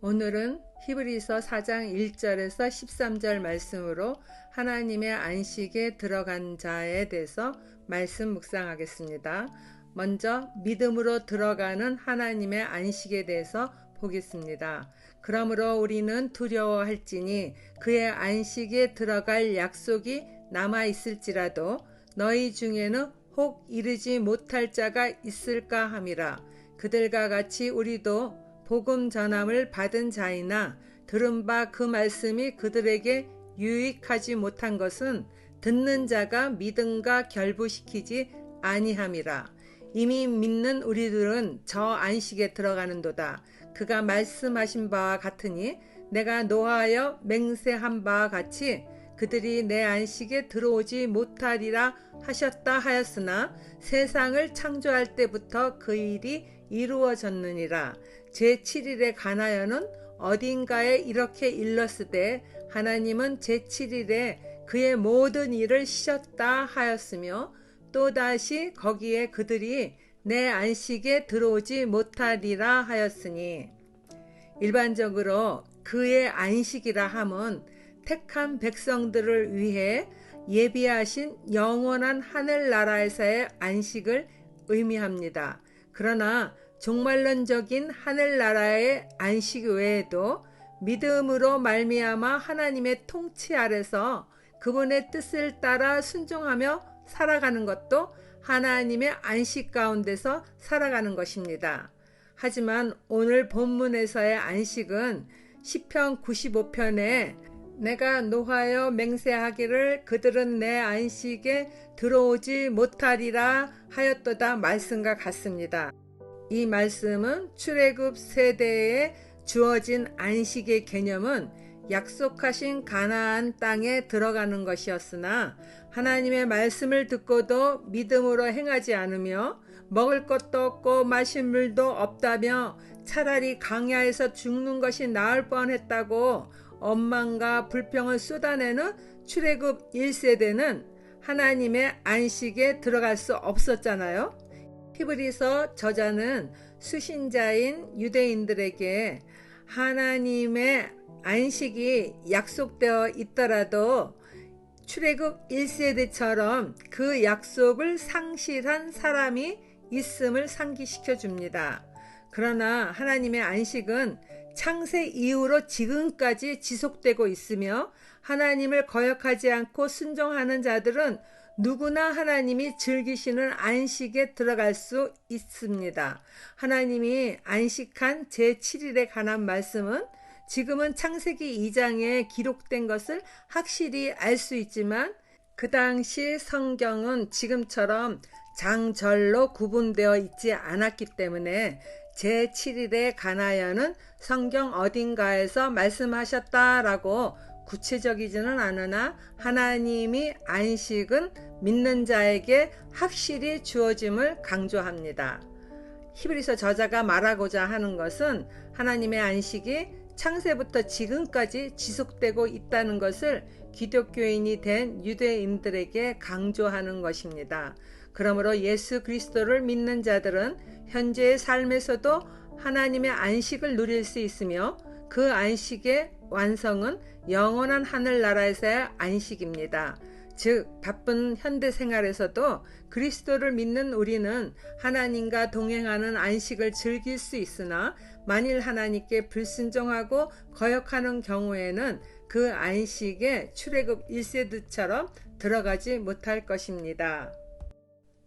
오늘은 히브리서 4장 1절에서 13절 말씀으로 하나님의 안식에 들어간 자에 대해서 말씀 묵상하겠습니다. 먼저 믿음으로 들어가는 하나님의 안식에 대해서 보겠습니다. 그러므로 우리는 두려워할지니 그의 안식에 들어갈 약속이 남아 있을지라도 너희 중에는 혹 이르지 못할 자가 있을까 함이라. 그들과 같이 우리도 복음 전함을 받은 자이나 들은 바 그 말씀이 그들에게 유익하지 못한 것은 듣는 자가 믿음과 결부시키지 아니함이라. 이미 믿는 우리들은 저 안식에 들어가는도다. 그가 말씀하신 바와 같으니 내가 노하여 맹세한 바와 같이 그들이 내 안식에 들어오지 못하리라 하셨다 하였으나 세상을 창조할 때부터 그 일이 이루어졌느니라. 제7일에 관하여는 어딘가에 이렇게 일렀으되 하나님은 제7일에 그의 모든 일을 쉬셨다 하였으며 또다시 거기에 그들이 내 안식에 들어오지 못하리라 하였으니, 일반적으로 그의 안식이라 함은 택한 백성들을 위해 예비하신 영원한 하늘나라에서의 안식을 의미합니다. 그러나 종말론적인 하늘나라의 안식 외에도 믿음으로 말미암아 하나님의 통치 아래서 그분의 뜻을 따라 순종하며 살아가는 것도 하나님의 안식 가운데서 살아가는 것입니다. 하지만 오늘 본문에서의 안식은 시편 95편에 내가 노하여 맹세하기를 그들은 내 안식에 들어오지 못하리라 하였도다 말씀과 같습니다. 이 말씀은 출애굽 세대에 주어진 안식의 개념은 약속하신 가나안 땅에 들어가는 것이었으나 하나님의 말씀을 듣고도 믿음으로 행하지 않으며 먹을 것도 없고 마실 물도 없다며 차라리 광야에서 죽는 것이 나을 뻔했다고 원망과 불평을 쏟아내는 출애굽 1세대는 하나님의 안식에 들어갈 수 없었잖아요. 히브리서 저자는 수신자인 유대인들에게 하나님의 안식이 약속되어 있더라도 출애굽 1세대처럼 그 약속을 상실한 사람이 있음을 상기시켜 줍니다. 그러나 하나님의 안식은 창세 이후로 지금까지 지속되고 있으며 하나님을 거역하지 않고 순종하는 자들은 누구나 하나님이 즐기시는 안식에 들어갈 수 있습니다. 하나님이 안식한 제7일에 관한 말씀은 지금은 창세기 2장에 기록된 것을 확실히 알 수 있지만 그 당시 성경은 지금처럼 장절로 구분되어 있지 않았기 때문에 제7일에 관하여는 성경 어딘가에서 말씀하셨다라고 구체적이지는 않으나 하나님이 안식은 믿는 자에게 확실히 주어짐을 강조합니다. 히브리서 저자가 말하고자 하는 것은 하나님의 안식이 창세부터 지금까지 지속되고 있다는 것을 기독교인이 된 유대인들에게 강조하는 것입니다. 그러므로 예수 그리스도를 믿는 자들은 현재의 삶에서도 하나님의 안식을 누릴 수 있으며 그 안식의 완성은 영원한 하늘나라에서의 안식입니다. 즉 바쁜 현대 생활에서도 그리스도를 믿는 우리는 하나님과 동행하는 안식을 즐길 수 있으나 만일 하나님께 불순종하고 거역하는 경우에는 그 안식에 출애굽 1세대처럼 들어가지 못할 것입니다.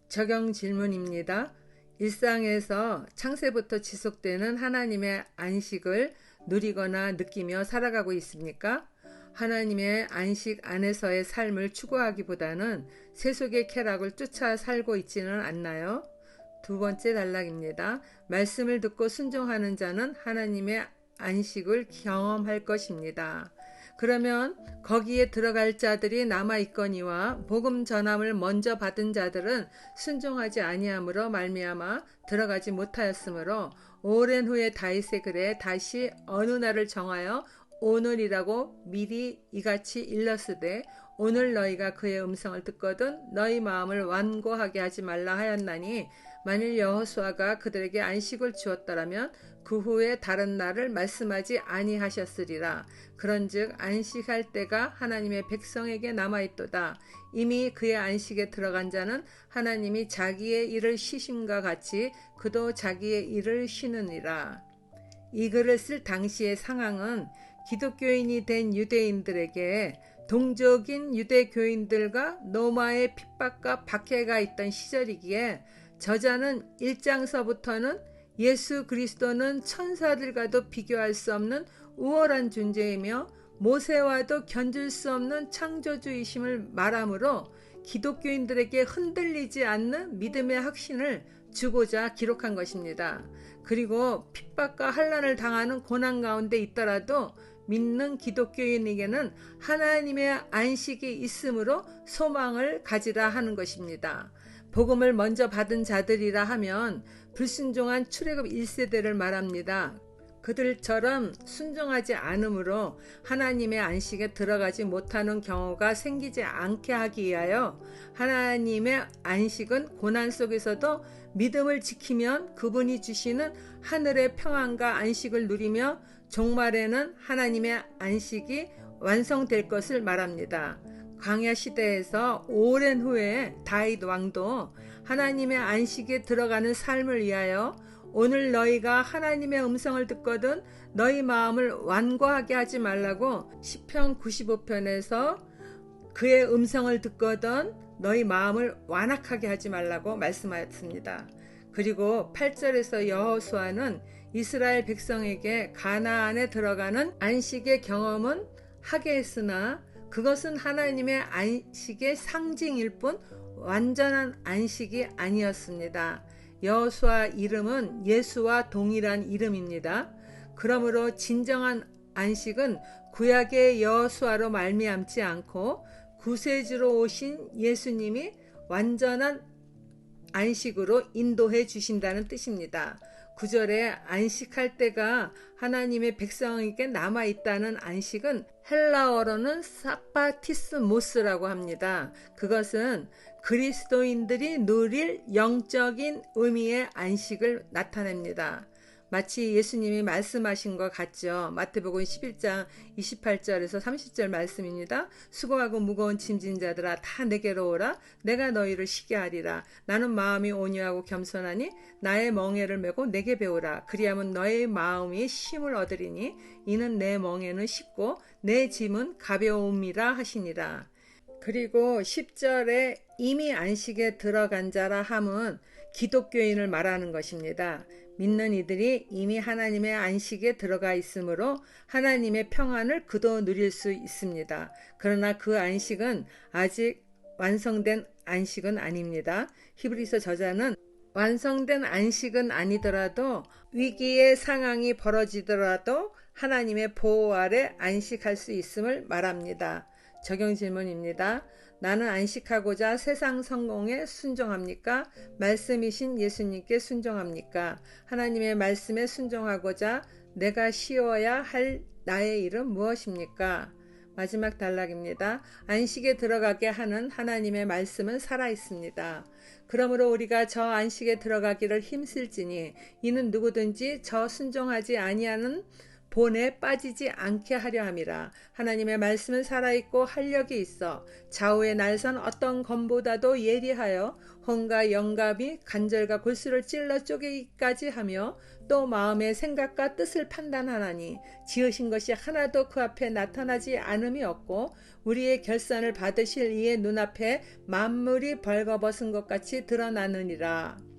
적용 질문입니다. 일상에서 창세부터 지속되는 하나님의 안식을 누리거나 느끼며 살아가고 있습니까? 하나님의 안식 안에서의 삶을 추구하기보다는 세속의 쾌락을 쫓아 살고 있지는 않나요? 두 번째 단락입니다. 말씀을 듣고 순종하는 자는 하나님의 안식을 경험할 것입니다. 그러면 거기에 들어갈 자들이 남아있거니와 복음 전함을 먼저 받은 자들은 순종하지 아니함으로 말미암아 들어가지 못하였으므로 오랜 후에 다윗의 글에 다시 어느 날을 정하여 오늘이라고 미리 이같이 일렀으되 오늘 너희가 그의 음성을 듣거든 너희 마음을 완고하게 하지 말라 하였나니 만일 여호수아가 그들에게 안식을 주었더라면 그 후에 다른 날을 말씀하지 아니하셨으리라. 그런즉 안식할 때가 하나님의 백성에게 남아있도다. 이미 그의 안식에 들어간 자는 하나님이 자기의 일을 쉬심과 같이 그도 자기의 일을 쉬느니라. 이 글을 쓸 당시의 상황은 기독교인이 된 유대인들에게 동족인 유대교인들과 노마의 핍박과 박해가 있던 시절이기에 저자는 1장서부터는 예수 그리스도는 천사들과도 비교할 수 없는 우월한 존재이며 모세와도 견줄 수 없는 창조주이심을 말하므로 기독교인들에게 흔들리지 않는 믿음의 확신을 주고자 기록한 것입니다. 그리고 핍박과 환난을 당하는 고난 가운데 있더라도 믿는 기독교인에게는 하나님의 안식이 있으므로 소망을 가지라 하는 것입니다. 복음을 먼저 받은 자들이라 하면 불순종한 출애굽 1세대를 말합니다. 그들처럼 순종하지 않으므로 하나님의 안식에 들어가지 못하는 경우가 생기지 않게 하기 위하여 하나님의 안식은 고난 속에서도 믿음을 지키면 그분이 주시는 하늘의 평안과 안식을 누리며 종말에는 하나님의 안식이 완성될 것을 말합니다. 광야 시대에서 오랜 후에 다윗 왕도 하나님의 안식에 들어가는 삶을 위하여 오늘 너희가 하나님의 음성을 듣거든 너희 마음을 완고하게 하지 말라고 시편 95편에서 그의 음성을 듣거든 너희 마음을 완악하게 하지 말라고 말씀하였습니다. 그리고 8절에서 여호수아는 이스라엘 백성에게 가나안에 들어가는 안식의 경험은 하게 했으나 그것은 하나님의 안식의 상징일 뿐 완전한 안식이 아니었습니다. 여호수아 이름은 예수와 동일한 이름입니다. 그러므로 진정한 안식은 구약의 여호수아로 말미암지 않고 구세주로 오신 예수님이 완전한 안식으로 인도해 주신다는 뜻입니다. 9절에 안식할 때가 하나님의 백성에게 남아있다는 안식은 헬라어로는 사바티스모스라고 합니다. 그것은 그리스도인들이 누릴 영적인 의미의 안식을 나타냅니다. 마치 예수님이 말씀하신 것 같죠. 마태복음 11장 28절에서 30절 말씀입니다. 수고하고 무거운 짐진 자들아 다 내게로 오라. 내가 너희를 쉬게 하리라. 나는 마음이 온유하고 겸손하니 나의 멍에를 메고 내게 배우라. 그리하면 너의 마음이 쉼을 얻으리니 이는 내 멍에는 쉽고 내 짐은 가벼움이라 하시니라. 그리고 10절에 이미 안식에 들어간 자라 함은 기독교인을 말하는 것입니다. 믿는 이들이 이미 하나님의 안식에 들어가 있으므로 하나님의 평안을 그도 누릴 수 있습니다. 그러나 그 안식은 아직 완성된 안식은 아닙니다. 히브리서 저자는 완성된 안식은 아니더라도 위기의 상황이 벌어지더라도 하나님의 보호 아래 안식할 수 있음을 말합니다. 적용 질문입니다. 나는 안식하고자 세상 성공에 순종합니까? 말씀이신 예수님께 순종합니까? 하나님의 말씀에 순종하고자 내가 쉬어야 할 나의 일은 무엇입니까? 마지막 단락입니다. 안식에 들어가게 하는 하나님의 말씀은 살아있습니다. 그러므로 우리가 저 안식에 들어가기를 힘쓸지니 이는 누구든지 저 순종하지 아니하는 본에 빠지지 않게 하려 함이라. 하나님의 말씀은 살아있고 활력이 있어 좌우의 날선 어떤 검보다도 예리하여 혼과 영감이 관절과 골수를 찔러 쪼개기까지 하며 또 마음의 생각과 뜻을 판단하나니 지으신 것이 하나도 그 앞에 나타나지 않음이 없고 우리의 결산을 받으실 이의 눈앞에 만물이 벌거벗은 것 같이 드러나느니라.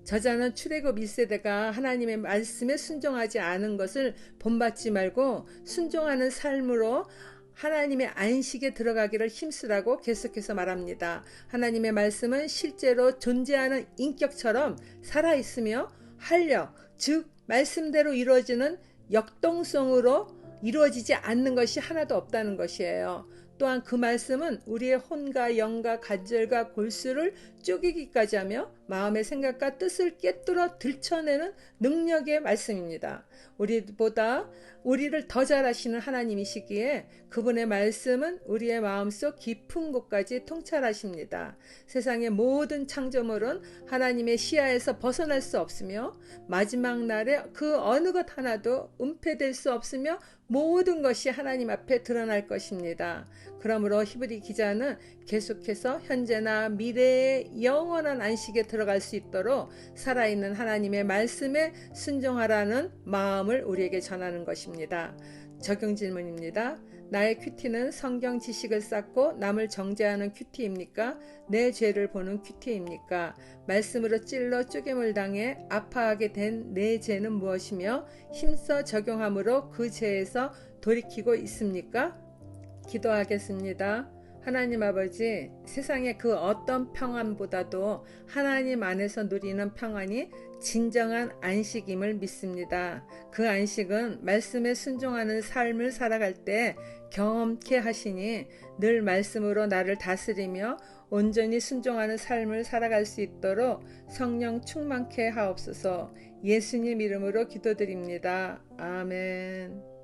저자는 출애굽 1세대가 하나님의 말씀에 순종하지 않은 것을 본받지 말고 순종하는 삶으로 하나님의 안식에 들어가기를 힘쓰라고 계속해서 말합니다. 하나님의 말씀은 실제로 존재하는 인격처럼 살아있으며 활력, 즉 말씀대로 이루어지는 역동성으로 이루어지지 않는 것이 하나도 없다는 것이에요. 또한 그 말씀은 우리의 혼과 영과 관절과 골수를 쪼개기까지 하며 마음의 생각과 뜻을 꿰뚫어 들춰내는 능력의 말씀입니다. 우리보다 우리를 더 잘 아시는 하나님이시기에 그분의 말씀은 우리의 마음속 깊은 곳까지 통찰하십니다. 세상의 모든 창조물은 하나님의 시야에서 벗어날 수 없으며 마지막 날에 그 어느 것 하나도 은폐될 수 없으며 모든 것이 하나님 앞에 드러날 것입니다. 그러므로 히브리 기자는 계속해서 현재나 미래의 영원한 안식에 들어갈 수 있도록 살아있는 하나님의 말씀에 순종하라는 마음을 우리에게 전하는 것입니다. 적용 질문입니다. 나의 큐티는 성경 지식을 쌓고 남을 정죄하는 큐티입니까? 내 죄를 보는 큐티입니까? 말씀으로 찔러 쪼개물 당해 아파하게 된 내 죄는 무엇이며 힘써 적용함으로 그 죄에서 돌이키고 있습니까? 기도하겠습니다. 하나님 아버지, 세상의 그 어떤 평안보다도 하나님 안에서 누리는 평안이 진정한 안식임을 믿습니다. 그 안식은 말씀에 순종하는 삶을 살아갈 때 경험케 하시니 늘 말씀으로 나를 다스리며 온전히 순종하는 삶을 살아갈 수 있도록 성령 충만케 하옵소서. 예수님 이름으로 기도드립니다. 아멘.